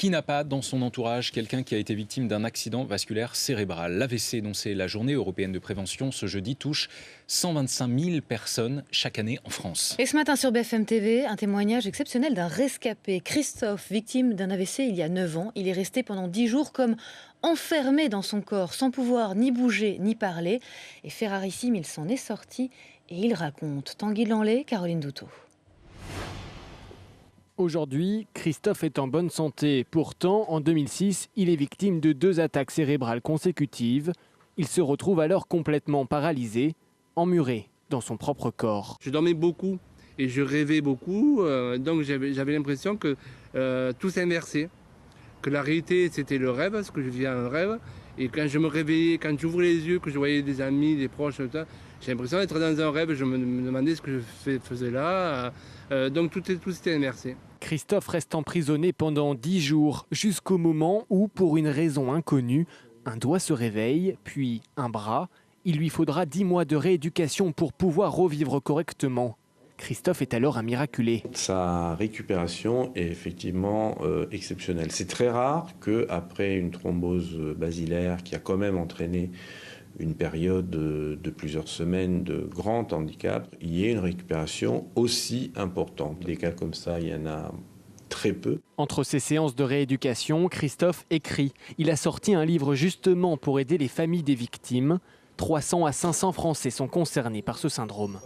Qui n'a pas dans son entourage quelqu'un qui a été victime d'un accident vasculaire cérébral? L'AVC, dont c'est la journée européenne de prévention, ce jeudi touche 125 000 personnes chaque année en France. Et ce matin sur BFM TV, un témoignage exceptionnel d'un rescapé. Christophe, victime d'un AVC il y a 9 ans. Il est resté pendant 10 jours comme enfermé dans son corps, sans pouvoir ni bouger ni parler. Et fait rarissime, il s'en est sorti et il raconte. Tanguy Lanlay, Caroline Doutot. Aujourd'hui, Christophe est en bonne santé. Pourtant, en 2006, il est victime de 2 attaques cérébrales consécutives. Il se retrouve alors complètement paralysé, emmuré dans son propre corps. Je dormais beaucoup et je rêvais beaucoup, donc j'avais l'impression que tout s'inversait. Que la réalité c'était le rêve, parce que je vivais un rêve. Et quand je me réveillais, quand j'ouvrais les yeux, que je voyais des amis, des proches, j'ai l'impression d'être dans un rêve. Je me demandais ce que je faisais là. Donc tout s'était inversé. Christophe reste emprisonné pendant 10 jours, jusqu'au moment où, pour une raison inconnue, un doigt se réveille, puis un bras. Il lui faudra 10 mois de rééducation pour pouvoir revivre correctement. Christophe est alors un miraculé. Sa récupération est effectivement exceptionnelle. C'est très rare qu'après une thrombose basilaire qui a quand même entraîné une période de plusieurs semaines de grand handicap, il y ait une récupération aussi importante. Des cas comme ça, il y en a très peu. Entre ces séances de rééducation, Christophe écrit. Il a sorti un livre justement pour aider les familles des victimes. 300 à 500 Français sont concernés par ce syndrome.